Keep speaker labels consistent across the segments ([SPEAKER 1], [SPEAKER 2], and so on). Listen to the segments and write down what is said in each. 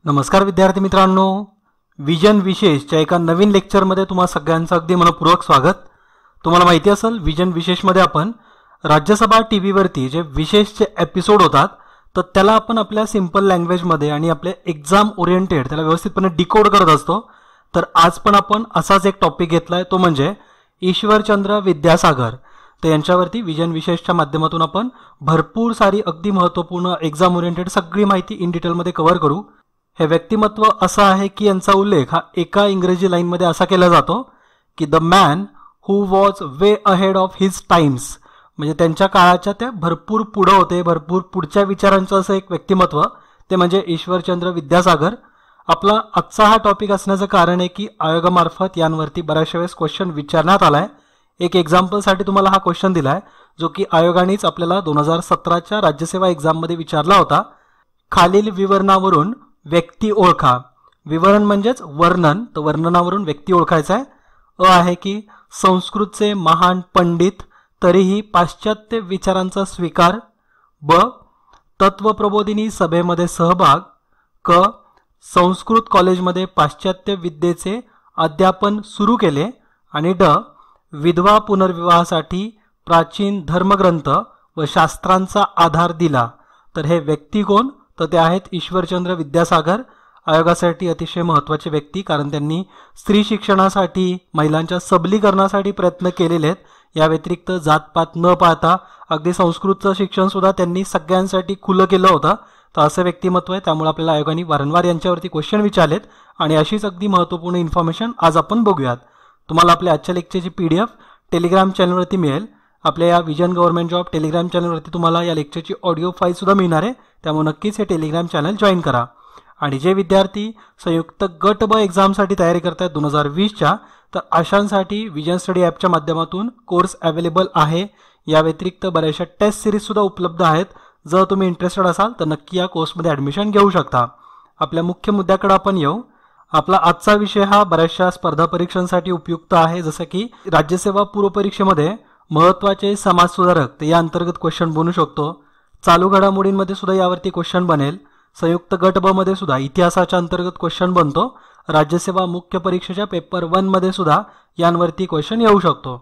[SPEAKER 1] नमस्कार विद्यार्थी मित्रांनो, विजन विशेषच्या एका नवीन लेक्चरमध्ये तुम्हा सगळ्यांचं अगदी मनपूर्वक स्वागत. तुम्हाला माहिती असेल विजन विशेषमध्ये आपण राज्यसभा टीव्हीवरती जे विशेषचे एपिसोड होतात तर त्याला आपण आपल्या सिंपल लँग्वेजमध्ये आणि आपल्या एक्झाम ओरिएंटेड त्याला व्यवस्थितपणे डिकोड करत असतो. तर आज पण आपण असाच एक टॉपिक घेतलाय, तो म्हणजे ईश्वरचंद्र विद्यासागर. तर यांच्यावरती विजन विशेषच्या माध्यमातून आपण भरपूर सारी अगदी महत्त्वपूर्ण एक्झाम ओरिएंटेड सगळी माहिती इन डिटेलमध्ये कव्हर करू. हे व्यक्तिमत्व असं आहे की यांचा उल्लेख हा एका इंग्रजी लाईनमध्ये असा केला जातो की the man who was way ahead of his times. म्हणजे त्यांच्या काळाच्या त्या भरपूर पुढं होते, भरपूर पुढच्या विचारांचं असं एक व्यक्तिमत्व, ते म्हणजे ईश्वरचंद्र विद्यासागर. आपला आजचा हा टॉपिक असण्याचं कारण आहे की आयोगामार्फत यांवरती बऱ्याचशा वेळेस क्वेश्चन विचारण्यात आलाय. एक एक्झाम्पलसाठी तुम्हाला हा क्वेश्चन दिलाय जो की आयोगानेच आपल्याला 2017च्या राज्यसेवा एक्झाममध्ये विचारला होता. खालील विवरणावरून व्यक्ती ओळखा. विवरण म्हणजेच वर्णन, तर वर्णनावरून व्यक्ती ओळखायचा आहे. अ आहे की संस्कृतचे महान पंडित तरीही पाश्चात्य विचारांचा स्वीकार. ब तत्वप्रबोधिनी सभेमध्ये सहभाग. क संस्कृत कॉलेजमध्ये पाश्चात्य विद्येचे अध्यापन सुरू केले. आणि ड विधवा पुनर्विवाहासाठी प्राचीन धर्मग्रंथ व शास्त्रांचा आधार दिला. तर हे व्यक्ती कोण? तर ते आहेत ईश्वरचंद्र विद्यासागर. आयोगासाठी अतिशय महत्त्वाचे व्यक्ती, कारण त्यांनी स्त्री शिक्षणासाठी, महिलांच्या सबलीकरणासाठी प्रयत्न केलेले आहेत. या व्यतिरिक्त जातपात न पाहता अगदी संस्कृतचं शिक्षण सुद्धा त्यांनी सगळ्यांसाठी खुलं केलं होतं. तर असं व्यक्तिमत्व आहे, त्यामुळे आपल्याला आयोगाने वारंवार यांच्यावरती क्वेश्चन विचारलेत आणि अशीच अगदी महत्त्वपूर्ण इन्फॉर्मेशन आज आपण बघूयात. तुम्हाला आपल्या आजच्या लेक्चरची PDF टेलिग्राम चॅनलवरती मिळेल. आपल्या या विजन गव्हर्नमेंट जॉब टेलिग्राम चॅनलवरती तुम्हाला या लेक्चरची ऑडिओ फाईल सुद्धा मिळणार आहे, त्यामुळे नक्कीच हे टेलिग्राम चॅनल जॉईन करा. आणि जे विद्यार्थी संयुक्त गट ब एक्झामसाठी तयारी करतात 2020च्या, तर अशांसाठी विजन स्टडी ॲपच्या माध्यमातून कोर्स अवेलेबल आहे. या व्यतिरिक्त बऱ्याचशा टेस्ट सिरीजसुद्धा उपलब्ध आहेत. जर तुम्ही इंटरेस्टेड असाल तर नक्की या कोर्समध्ये ॲडमिशन घेऊ शकता. आपल्या मुख्य मुद्द्याकडे आपण येऊ. आपला आजचा विषय हा बऱ्याचशा स्पर्धा परीक्षांसाठी उपयुक्त आहे, जसं की राज्यसेवा पूर्वपरीक्षेमध्ये महत्त्वाचे समाजसुधारक, तर या अंतर्गत क्वेश्चन बनू शकतो. चालू घडामोडींमध्ये सुद्धा यावरती क्वेश्चन बनेल. संयुक्त गट ब मध्ये सुद्धा इतिहासाच्या अंतर्गत क्वेश्चन बनतो. राज्यसेवा मुख्य परीक्षेच्या पेपर 1 मध्ये सुद्धा यांवरती क्वेश्चन येऊ शकतो.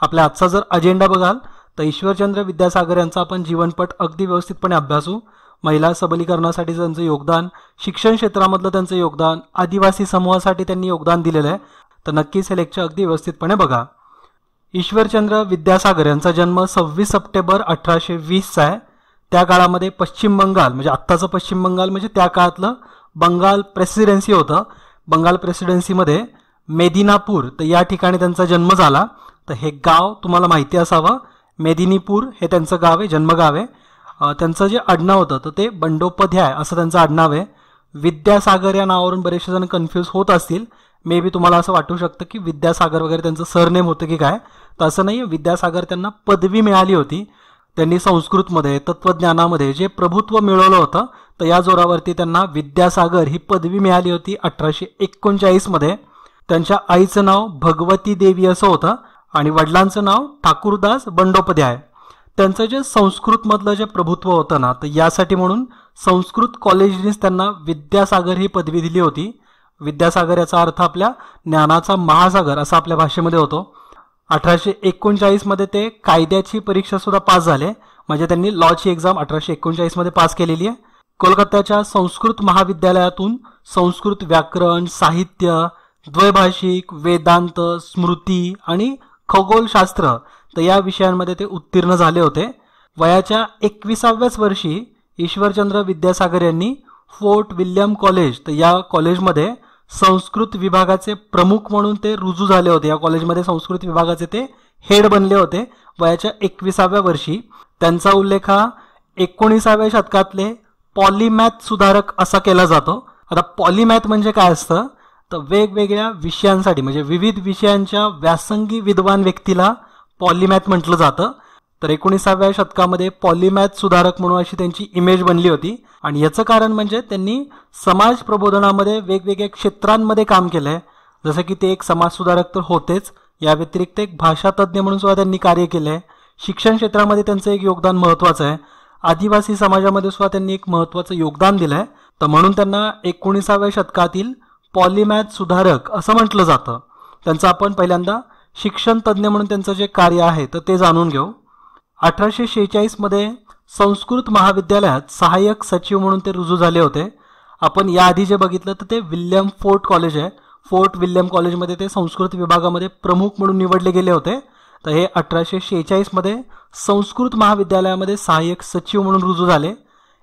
[SPEAKER 1] आपल्या आजचा जर अजेंडा बघाल तर ईश्वरचंद्र विद्यासागर यांचा आपण जीवनपट अगदी व्यवस्थितपणे अभ्यासू. महिला सबलीकरणासाठी त्यांचं योगदान, शिक्षण क्षेत्रामधलं त्यांचं योगदान, आदिवासी समूहासाठी त्यांनी योगदान दिलेलं आहे. तर नक्कीच हे लेक्चर अगदी व्यवस्थितपणे बघा. ईश्वरचंद्र विद्यासागर यांचा जन्म 26 सप्टेंबर 1820चा आहे. त्या काळामध्ये पश्चिम बंगाल, म्हणजे आत्ताचं पश्चिम बंगाल म्हणजे त्या काळातलं बंगाल प्रेसिडेन्सी होतं. बंगाल प्रेसिडेन्सीमध्ये मेदिनीपूर, तर या ठिकाणी त्यांचा जन्म झाला. तर हे गाव तुम्हाला माहिती असावं. मेदिनीपूर हे त्यांचं गाव आहे, जन्मगाव आहे. त्यांचं जे आडनाव होतं तर ते बंडोपाध्याय असं त्यांचं आडनाव आहे. विद्यासागर या नावावरून बरेचसे जण कन्फ्यूज होत असतील. मे बी तुम्हाला असं वाटू शकतं की विद्यासागर वगैरे त्यांचं सरनेम होतं की काय, तर असं नाही. विद्यासागर त्यांना पदवी मिळाली होती. त्यांनी संस्कृतमध्ये, तत्त्वज्ञानामध्ये जे प्रभुत्व मिळवलं होतं, तर या जोरावरती त्यांना विद्यासागर ही पदवी मिळाली होती 1839 मध्ये. त्यांच्या आईचं नाव भगवती देवी असं होतं आणि वडिलांचं नाव ठाकूरदास बंडोपाध्याय. त्यांचं जे संस्कृतमधलं जे प्रभुत्व होतं ना, तर यासाठी म्हणून संस्कृत कॉलेजनीच त्यांना विद्यासागर ही पदवी दिली होती. विद्यासागर याचा अर्थ आपल्या ज्ञानाचा महासागर असा आपल्या भाषेमध्ये होतो. 1839 मध्ये ते कायद्याची परीक्षा सुद्धा पास झाले, म्हणजे त्यांनी लॉची एक्झाम 1839 मध्ये पास केलेली आहे. कोलकात्याच्या संस्कृत महाविद्यालयातून संस्कृत व्याकरण, साहित्य, द्वैभाषिक, वेदांत, स्मृती आणि खगोलशास्त्र, तर या विषयांमध्ये ते उत्तीर्ण झाले होते. वयाच्या 21व्याच वर्षी ईश्वरचंद्र विद्यासागर यांनी फोर्ट विल्यम कॉलेज, तर या कॉलेजमध्ये संस्कृत विभागाचे प्रमुख म्हणून ते रुजू झाले होते. या कॉलेजमध्ये संस्कृत विभागाचे ते हेड बनले होते वयाच्या 21व्या वर्षी. त्यांचा उल्लेख हा 19व्या शतकातले पॉलिमॅथ सुधारक असा केला जातो. आता पॉलिमॅथ म्हणजे काय असतं, तर वेगवेगळ्या विषयांसाठी, म्हणजे विविध विषयांच्या व्यासंगी विद्वान व्यक्तीला पॉलिमॅथ म्हटलं जातं. तर 19व्या शतकामध्ये पॉलिमॅथ सुधारक म्हणून अशी त्यांची इमेज बनली होती. आणि याचं कारण म्हणजे त्यांनी समाज प्रबोधनामध्ये वेगवेगळ्या क्षेत्रांमध्ये काम केलं आहे. जसं की ते एक समाज सुधारक तर होतेच, या व्यतिरिक्त एक भाषातज्ञ म्हणून सुद्धा त्यांनी कार्य केलं आहे. शिक्षण क्षेत्रामध्ये त्यांचं एक योगदान महत्त्वाचं आहे. आदिवासी समाजामध्ये सुद्धा त्यांनी एक महत्त्वाचं योगदान दिलंय. तर म्हणून त्यांना 19व्या शतकातील पॉलिमॅथ सुधारक असं म्हटलं जातं. त्यांचं आपण पहिल्यांदा शिक्षण तज्ज्ञ म्हणून त्यांचं जे कार्य आहे तर ते जाणून घेऊ. 1846 मध्ये संस्कृत महाविद्यालयात सहाय्यक सचिव म्हणून ते रुजू झाले होते. आपण याआधी जे बघितलं तर ते विल्यम फोर्ट कॉलेज आहे, फोर्ट विल्यम कॉलेजमध्ये ते संस्कृत विभागामध्ये प्रमुख म्हणून निवडले गेले होते. तर हे 1846 मध्ये संस्कृत महाविद्यालयामध्ये सहाय्यक सचिव म्हणून रुजू झाले.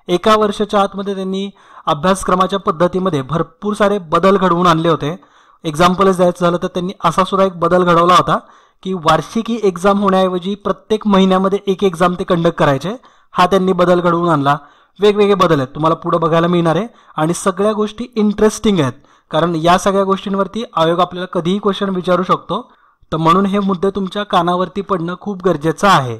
[SPEAKER 1] एका वर्षाच्या आतमध्ये त्यांनी अभ्यासक्रमाच्या पद्धतीमध्ये भरपूर सारे बदल घडवून आणले होते. एक्झाम्पलच द्यायचं झालं तर त्यांनी असा सुद्धा एक बदल घडवला होता की वार्षिकी एक्झाम होण्याऐवजी प्रत्येक महिन्यामध्ये एक एक्झाम ते कंडक्ट करायचे. हा त्यांनी बदल घडवून आणला. वेगवेगळे बदल आहेत, तुम्हाला पुढे बघायला मिळणार आहे. आणि सगळ्या गोष्टी इंटरेस्टिंग आहेत, कारण या सगळ्या गोष्टींवरती आयोग आपल्याला कधीही क्वेश्चन विचारू शकतो. तर म्हणून हे मुद्दे तुमच्या कानावरती पडणं खूप गरजेचं आहे.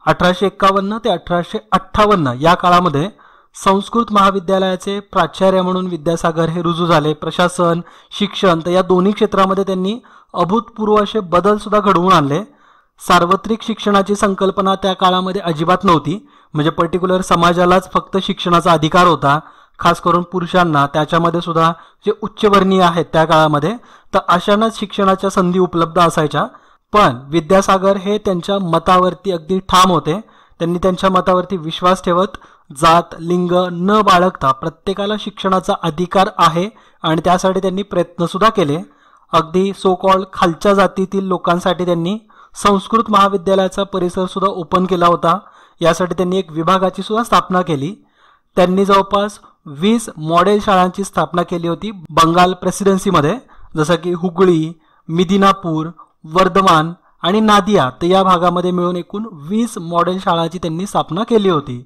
[SPEAKER 1] 1851 ते 1858 या काळामध्ये संस्कृत महाविद्यालयाचे प्राचार्य म्हणून विद्यासागर हे रुजू झाले. प्रशासन, शिक्षण तर या दोन्ही क्षेत्रामध्ये त्यांनी अभूतपूर्व असे बदल सुद्धा घडवून आणले. सार्वत्रिक शिक्षणाची संकल्पना त्या काळामध्ये अजिबात नव्हती. म्हणजे पर्टिक्युलर समाजालाच फक्त शिक्षणाचा अधिकार होता, खास करून पुरुषांना, त्याच्यामध्ये सुद्धा जे उच्चवर्णीय आहेत त्या काळामध्ये, तर अशांनाच शिक्षणाच्या संधी उपलब्ध असायच्या. पण विद्यासागर हे त्यांच्या मतावरती अगदी ठाम होते. त्यांनी त्यांच्या मतावरती विश्वास ठेवत जात, लिंग न बाळगता प्रत्येकाला शिक्षणाचा अधिकार आहे आणि त्यासाठी त्यांनी प्रयत्न सुद्धा केले. अगदी सो कॉल्ड खालच्या जातीतील लोकांसाठी त्यांनी संस्कृत महाविद्यालयाचा परिसर सुद्धा ओपन केला होता. यासाठी त्यांनी एक विभागाची सुद्धा स्थापना केली. त्यांनी जवळपास 20 मॉडेल शाळांची स्थापना केली होती बंगाल प्रेसिडेन्सीमध्ये, जसं की हुगळी, मिदिनापूर, वर्धमान आणि नादिया, तर या भागामध्ये मिळून एकूण 20 मॉडेल शाळांची त्यांनी स्थापना केली होती.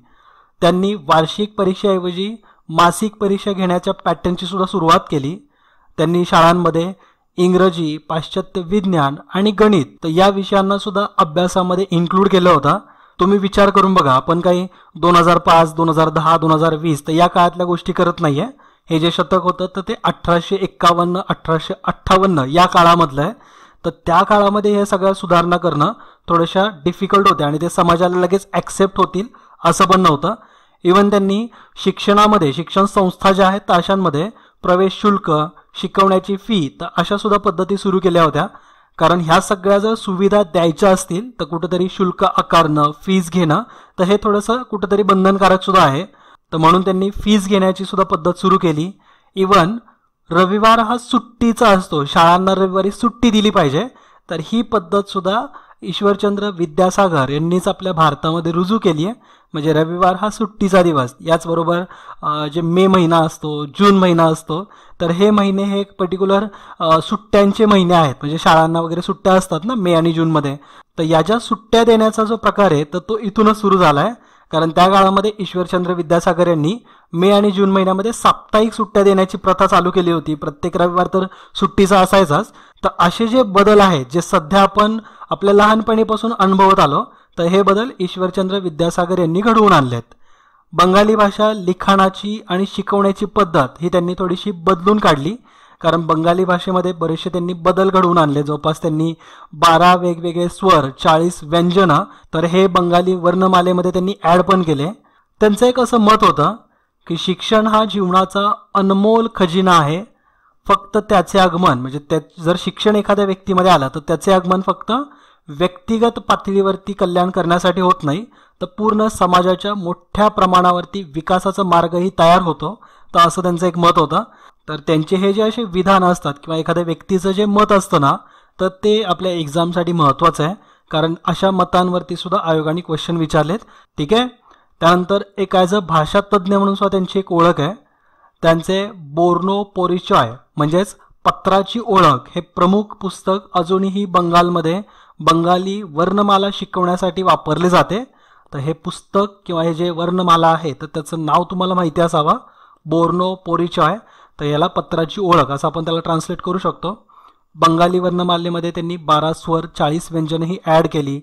[SPEAKER 1] त्यांनी वार्षिक परीक्षेऐवजी मासिक परीक्षा घेण्याच्या पॅटर्नची सुद्धा सुरुवात केली. त्यांनी शाळांमध्ये इंग्रजी, पाश्चात्य विज्ञान आणि गणित तर या विषयांना सुद्धा अभ्यासामध्ये इन्क्लूड केलं होतं. तुम्ही विचार करून बघा, आपण काही 2005, 2010, 2020 तर या काळातल्या गोष्टी करत नाहीये. हे जे शतक होतं तर ते 1851, 1858 या काळामधलं आहे. तर त्या काळामध्ये हे सगळ्या सुधारणा करणं थोड्याशा डिफिकल्ट होत्या आणि ते समाजाला लगेच ॲक्सेप्ट होतील असं पण नव्हतं. इवन त्यांनी शिक्षणामध्ये, शिक्षण संस्था ज्या आहेत तर अशांमध्ये प्रवेश शुल्क, शिकवण्याची फी तर अशा सुद्धा पद्धती सुरू केल्या होत्या. कारण ह्या सगळ्या जर सुविधा द्यायच्या असतील तर कुठेतरी शुल्क आकारणं, फीज घेणं तर हे थोडंसं कुठेतरी बंधनकारक सुद्धा आहे. तर म्हणून त्यांनी फीज घेण्याची सुद्धा पद्धत सुरू केली. इवन रविवार हा सुट्टीचा असतो, शाळांना रविवारी सुट्टी दिली पाहिजे, तर ही पद्धत सुद्धा ईश्वरचंद्र विद्यासागर यांनीच आपल्या भारतामध्ये रुजू केली आहे. म्हणजे रविवार हा सुट्टीचा दिवस. याचबरोबर जे मे महिना असतो, जून महिना असतो, तर हे महिने हे एक पर्टिक्युलर सुट्ट्यांचे महिने आहेत. म्हणजे शाळांना वगैरे सुट्ट्या असतात ना मे आणि जूनमध्ये, तर या ज्या सुट्ट्या देण्याचा जो प्रकार आहे तर तो इथूनच सुरू झाला आहे. कारण त्या काळामध्ये ईश्वरचंद्र विद्यासागर यांनी मे आणि जून महिन्यामध्ये साप्ताहिक सुट्ट्या देण्याची प्रथा चालू केली होती. प्रत्येक रविवार तर सुट्टीचा असायचाच. तर असे जे बदल आहेत जे सध्या आपण आपल्या लहानपणीपासून अनुभवत आलो, तर हे बदल ईश्वरचंद्र विद्यासागर यांनी घडवून आणलेत. बंगाली भाषा लिखाणाची आणि शिकवण्याची पद्धत ही त्यांनी थोडीशी बदलून काढली. कारण बंगाली भाषेमध्ये बरेचसे त्यांनी बदल घडवून आणले. जवळपास त्यांनी 12 वेगवेगळे स्वर, 40 व्यंजनं तर हे बंगाली वर्णमालेमध्ये त्यांनी ॲड पण केले. त्यांचं एक असं मत होतं की शिक्षण हा जीवनाचा अनमोल खजिना आहे. फक्त त्याचे आगमन म्हणजे जर शिक्षण एखाद्या व्यक्तीमध्ये आलं तर त्याचे आगमन फक्त व्यक्तिगत पातळीवरती कल्याण करण्यासाठी होत नाही, तर पूर्ण समाजाच्या मोठ्या प्रमाणावरती विकासाचा मार्गही तयार होतो. तर असं त्यांचं एक मत होतं. तर त्यांचे हे जे असे विधान असतात किंवा एखाद्या व्यक्तीचं जे मत असतं ना, तर ते आपल्या एक्झामसाठी महत्त्वाचं आहे. कारण अशा मतांवरती सुद्धा आयोगाने क्वेश्चन विचारलेत. ठीक आहे. त्यानंतर एक ॲज अ भाषातज्ञ म्हणून सुद्धा त्यांची एक ओळख आहे. त्यांचे बोर्नो पोरिचॉय म्हणजेच पत्राची ओळख हे प्रमुख पुस्तक अजूनही बंगालमध्ये बंगाली वर्णमाला शिकवण्यासाठी वापरले जाते. तर हे पुस्तक किंवा हे जे वर्णमाला आहे तर त्याचं नाव तुम्हाला माहिती असावं, बोर्नो पोरिचॉय. तर याला पत्राची ओळख असं आपण त्याला ट्रान्सलेट करू शकतो. बंगाली वर्णमालेमध्ये त्यांनी 12 स्वर, 40 व्यंजनं ही ॲड केली.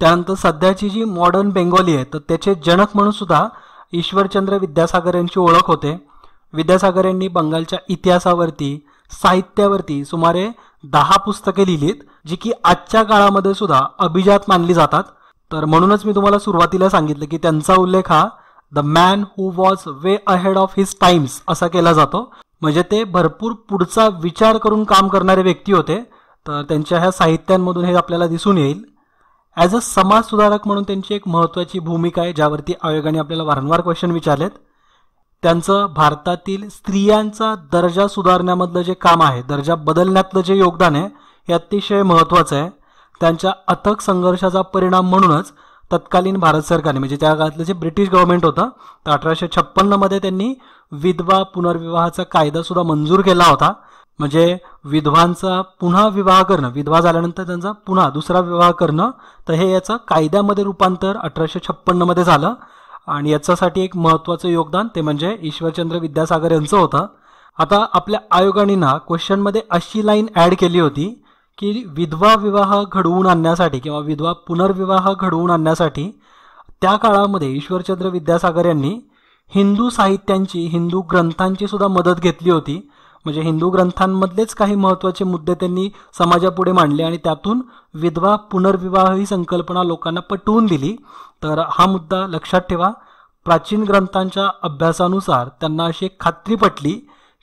[SPEAKER 1] त्यानंतर सध्याची जी मॉडर्न बेंगॉली आहे तर त्याचे जनक म्हणून सुद्धा ईश्वरचंद्र विद्यासागर यांची ओळख होते. विद्यासागर यांनी बंगालच्या इतिहासावरती, साहित्यावरती सुमारे 10 पुस्तके लिहिलीत, जी की आजच्या काळामध्ये सुद्धा अभिजात मानली जातात. तर म्हणूनच मी तुम्हाला सुरुवातीला सांगितलं की त्यांचा उल्लेख हा the man who was way ahead of his times असा केला जातो. म्हणजे ते भरपूर पुढचा विचार करून काम करणारे व्यक्ती होते. तर त्यांच्या ह्या साहित्यांमधून हे आपल्याला दिसून येईल. ॲज अ समाज सुधारक म्हणून त्यांची एक महत्त्वाची भूमिका आहे, ज्यावरती आयोगाने आपल्याला वारंवार क्वेश्चन विचारलेत. त्यांचं भारतातील स्त्रियांचा दर्जा सुधारण्यामधलं जे काम आहे, दर्जा बदलण्यातलं जे योगदान आहे, हे अतिशय महत्त्वाचं आहे. त्यांच्या अथक संघर्षाचा परिणाम म्हणूनच तत्कालीन भारत सरकारने, म्हणजे त्या काळातलं जे ब्रिटिश गव्हर्नमेंट होतं, तर 1856 मध्ये त्यांनी विधवा पुनर्विवाहाचा कायदा सुद्धा मंजूर केला होता. म्हणजे विधवांचा पुन्हा विवाह करणं, विधवा झाल्यानंतर त्यांचा पुन्हा दुसरा विवाह करणं, तर हे याचं कायद्यामध्ये रूपांतर 1856 मध्ये झालं. आणि याच्यासाठी एक महत्त्वाचं योगदान ते म्हणजे ईश्वरचंद्र विद्यासागर यांचं होतं. आता आपल्या आयोगाने ना क्वेश्चनमध्ये अशी लाईन ॲड केली होती की विधवा विवाह घडवून आणण्यासाठी किंवा विधवा पुनर्विवाह घडवून आणण्यासाठी त्या काळामध्ये ईश्वरचंद्र विद्यासागर यांनी हिंदू साहित्यांची, हिंदू ग्रंथांची सुद्धा मदत घेतली होती. म्हणजे हिंदू ग्रंथांमधलेच काही महत्त्वाचे मुद्दे त्यांनी समाजापुढे मांडले आणि त्यातून विधवा पुनर्विवाह ही संकल्पना लोकांना पटवून दिली. तर हा मुद्दा लक्षात ठेवा. प्राचीन ग्रंथांच्या अभ्यासानुसार त्यांना अशी एक खात्री पटली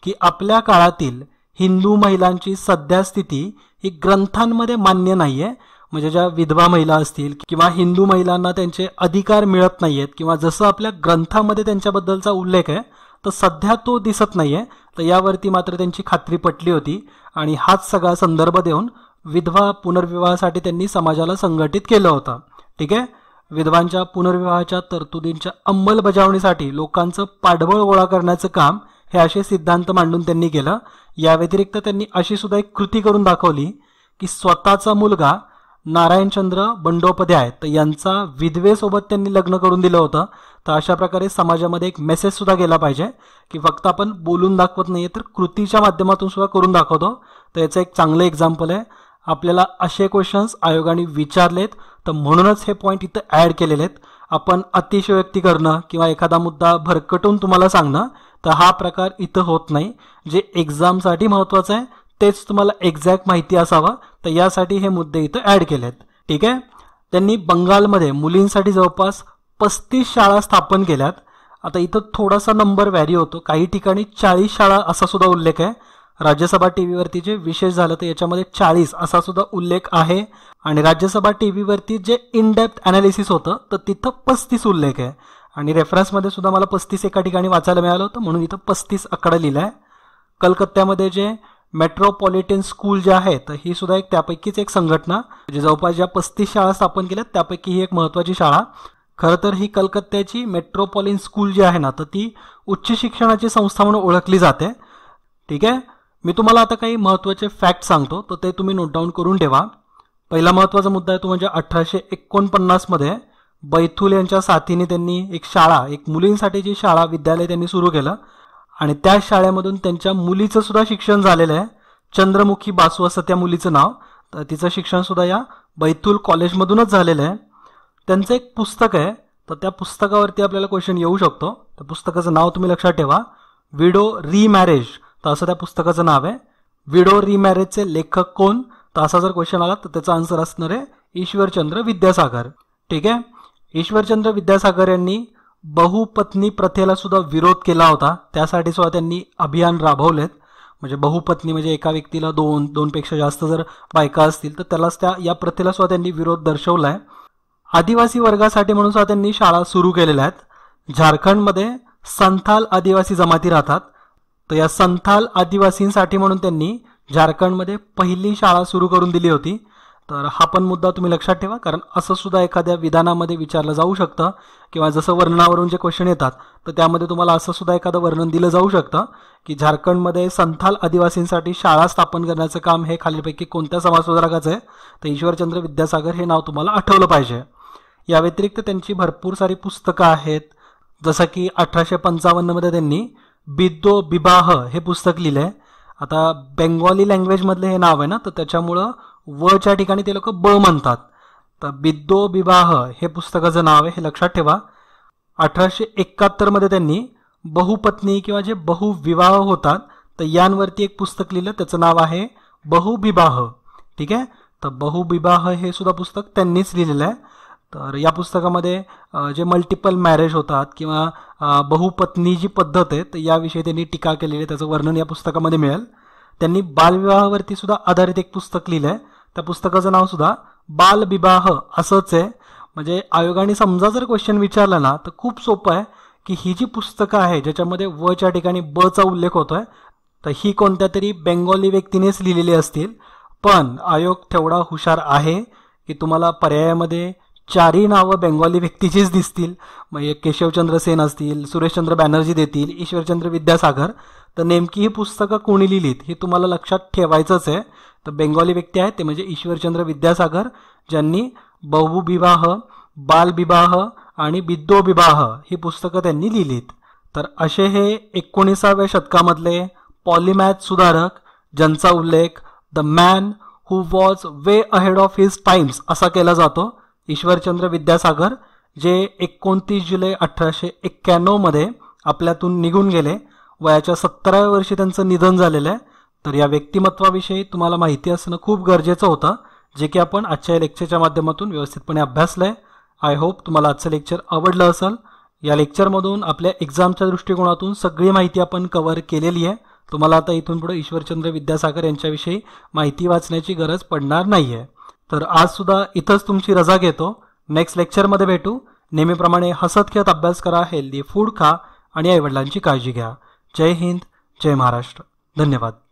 [SPEAKER 1] की आपल्या काळातील हिंदू महिलांची सध्या स्थिती ही ग्रंथांमध्ये मान्य नाही आहे. म्हणजे ज्या विधवा महिला असतील किंवा हिंदू महिलांना त्यांचे अधिकार मिळत नाही आहेत किंवा जसं आपल्या ग्रंथामध्ये त्यांच्याबद्दलचा उल्लेख आहे तर सध्या तो दिसत नाही आहे. तर यावरती मात्र त्यांची खात्री पटली होती आणि हाच सगळा संदर्भ देऊन विधवा पुनर्विवाहासाठी त्यांनी समाजाला संघटित केलं होतं. ठीक आहे. विधवांच्या पुनर्विवाहाच्या तरतुदींच्या अंमलबजावणीसाठी लोकांचं पाठबळ गोळा करण्याचं काम हे असे सिद्धांत मांडून त्यांनी केलं. या व्यतिरिक्त त्यांनी अशी सुद्धा एक कृती करून दाखवली की स्वतःचा मुलगा नारायणचंद्र बंडोपाध्याय तर यांचा विधवेसोबत त्यांनी लग्न करून दिलं होतं. तर अशा प्रकारे समाजामध्ये एक मेसेज सुद्धा गेला पाहिजे की फक्त आपण बोलून दाखवत नाहीये तर कृतीच्या माध्यमातून सुद्धा करून दाखवतो. तर याचं एक चांगलं एक्झाम्पल आहे. आपल्याला असे क्वेश्चन्स आयोगाने विचारलेत तर म्हणूनच हे पॉईंट इथं ॲड केलेले आहेत. आपण अतिशयोक्ती करणं किंवा एखादा मुद्दा भरकटून तुम्हाला सांगणं तर हा प्रकार इथं होत नाही. जे एक्झामसाठी महत्त्वाचं आहे तेच तुम्हाला एक्झॅक्ट माहिती असावं, तर यासाठी हे मुद्दे इथं ॲड केलेत. ठीक आहे. त्यांनी बंगालमध्ये मुलींसाठी जवळपास 35 शाळा स्थापन केल्यात. आता इथं थोडासा नंबर व्हॅरी होतो, काही ठिकाणी 40 शाळा असा सुद्धा उल्लेख आहे. राज्यसभा टीव्हीवरती जे विशेष झालं तर याच्यामध्ये 40 असा सुद्धा उल्लेख आहे आणि राज्यसभा टीव्हीवरती जे इन डेप्थ ॲनालिसिस होतं तर तिथं 35 उल्लेख आहे आणि रेफरन्समध्ये सुद्धा मला 35 एका ठिकाणी वाचायला मिळालं होतं म्हणून इथं 35 आकडा लिहिला आहे. कलकत्त्यामध्ये जे मेट्रोपॉलिटन स्कूल जे आहे तर ही सुद्धा एक त्यापैकीच एक संघटना, म्हणजे जवळपास ज्या 35 शाळा स्थापन केल्यात त्यापैकी ही एक महत्त्वाची शाळा. खरं तर ही कलकत्त्याची मेट्रोपॉलिटन स्कूल जी आहे ना तर ती उच्च शिक्षणाची संस्था म्हणून ओळखली जाते. ठीक आहे. मी तुम्हाला आता काही महत्त्वाचे फॅक्ट सांगतो तर ते तुम्ही नोट डाऊन करून ठेवा. पहिला महत्त्वाचा मुद्दा आहे तो म्हणजे 1849 मध्ये बैथुल यांच्या साथीने त्यांनी एक शाळा, एक मुलींसाठीची शाळा, विद्यालय त्यांनी सुरू केलं आणि त्या शाळेमधून त्यांच्या मुलीचं सुद्धा शिक्षण झालेलं आहे. चंद्रमुखी बासू असं त्या मुलीचं नाव. तर तिचं शिक्षण सुद्धा या बैथुल कॉलेजमधूनच झालेलं आहे. त्यांचं एक पुस्तक आहे तर त्या पुस्तकावरती आपल्याला क्वेश्चन येऊ शकतो. त्या पुस्तकाचं नाव तुम्ही लक्षात ठेवा, विडो रीमॅरेज. तर असं त्या पुस्तकाचं नाव आहे. विडो रीमॅरेजचे लेखक कोण, तर असा जर क्वेश्चन आला तर त्याचा आन्सर असणार आहे ईश्वरचंद्र विद्यासागर. ठीक आहे. ईश्वरचंद्र विद्यासागर यांनी बहुपत्नी प्रथेला सुद्धा विरोध केला होता. त्यासाठी सुद्धा त्यांनी अभियान राबवलेत. म्हणजे बहुपत्नी म्हणजे एका व्यक्तीला दोनपेक्षा जास्त जर बायका असतील तर त्यालाच या प्रथेला सुद्धा त्यांनी विरोध दर्शवला आहे. आदिवासी वर्गासाठी म्हणून सुद्धा त्यांनी शाळा सुरू केलेल्या आहेत. झारखंडमध्ये संथाल आदिवासी जमाती राहतात तर या संथाल आदिवासींसाठी म्हणून त्यांनी झारखंडमध्ये पहिली शाळा सुरू करून दिली होती. तर हा पण मुद्दा तुम्ही लक्षात ठेवा, कारण असं सुद्धा एखाद्या विधानामध्ये विचारलं जाऊ शकतं किंवा जसं वर्णावरून जे क्वेश्चन येतात तर त्यामध्ये तुम्हाला असं सुद्धा एखादं वर्णन दिलं जाऊ शकतं की झारखंडमध्ये संथाल आदिवासींसाठी शाळा स्थापन करण्याचं काम हे खालीलपैकी कोणत्या समाजसुधारकाचं आहे, तर ईश्वरचंद्र विद्यासागर हे नाव तुम्हाला आठवलं पाहिजे. या व्यतिरिक्त त्यांची भरपूर सारी पुस्तकं आहेत. जसं की 1855 मध्ये त्यांनी बिद्दो बिबाह हे पुस्तक लिहिलं आहे. आता बेंगॉली लँग्वेजमधलं हे नाव आहे ना तर त्याच्यामुळं वच्या ठिकाणी ते लोक ब म्हणतात. तर बिद्दो बिबाह हे पुस्तकाचं नाव आहे, हे लक्षात ठेवा. 1871 मध्ये त्यांनी बहुपत्नी किंवा जे बहुविवाह होतात तर यांवरती एक पुस्तक लिहिलं, त्याचं नाव आहे बहुविवाह. ठीक आहे. तर बहुविवाह हे सुद्धा पुस्तक त्यांनीच लिहिलेलं आहे. तर या पुस्तकामध्ये जे मल्टिपल मॅरेज होतात किंवा बहुपत्नी जी पद्धत आहे तर याविषयी त्यांनी टीका केलेली आहे, त्याचं वर्णन या पुस्तकामध्ये मिळेल. त्यांनी बालविवाहावरती सुद्धा आधारित एक पुस्तक लिहिलं आहे. त्या पुस्तकाचं नाव सुद्धा बालविवाह असंच आहे. म्हणजे आयोगाने समजा जर क्वेश्चन विचारला ना तर खूप सोपं आहे की ही जी पुस्तकं आहे ज्याच्यामध्ये वच्या ठिकाणी बचा उल्लेख होतोय तर ही कोणत्या तरी बेंगॉली व्यक्तीनेच लिहिलेली असतील. पण आयोग तेवढा हुशार आहे की तुम्हाला पर्यायामध्ये 4ही नावं बेंगॉली व्यक्तीचीच दिसतील. मग एक केशवचंद्र सेन असतील, सुरेशचंद्र बॅनर्जी देतील, ईश्वरचंद्र विद्यासागर. तर नेमकी ही पुस्तकं कोणी लिहिलीत हे तुम्हाला लक्षात ठेवायचंच आहे. तर बेंगॉली व्यक्ती आहेत ते म्हणजे ईश्वरचंद्र विद्यासागर, ज्यांनी बहुविवाह, बालविवाह आणि विद्रोविवाह ही पुस्तकं त्यांनी लिहिलीत. तर असे हे 19व्या शतकामधले पॉलिमॅथ सुधारक ज्यांचा उल्लेख the man who was way ahead of his times असा केला जातो, ईश्वरचंद्र विद्यासागर, जे 29 जुलै 1891 मध्ये आपल्यातून निघून गेले. वयाच्या 17व्या वर्षी त्यांचं निधन झालेलं आहे. तर या व्यक्तिमत्वाविषयी तुम्हाला माहिती असणं खूप गरजेचं होतं, जे की आपण आजच्या या लेक्चरच्या माध्यमातून व्यवस्थितपणे अभ्यासलंय. आय होप तुम्हाला आजचं लेक्चर आवडलं असेल. या लेक्चरमधून आपल्या एक्झामच्या दृष्टिकोनातून सगळी माहिती आपण कव्हर केलेली आहे. तुम्हाला आता इथून पुढे ईश्वरचंद्र विद्यासागर यांच्याविषयी माहिती वाचण्याची गरज पडणार नाही आहे. तर आज सुद्धा इथंच तुमची रजा घेतो. नेक्स्ट लेक्चरमध्ये भेटू. नेहमीप्रमाणे हसत खेळत अभ्यास करा, हेल्दी फूड खा आणि आईवडिलांची काळजी घ्या. जय हिंद, जय महाराष्ट्र. धन्यवाद.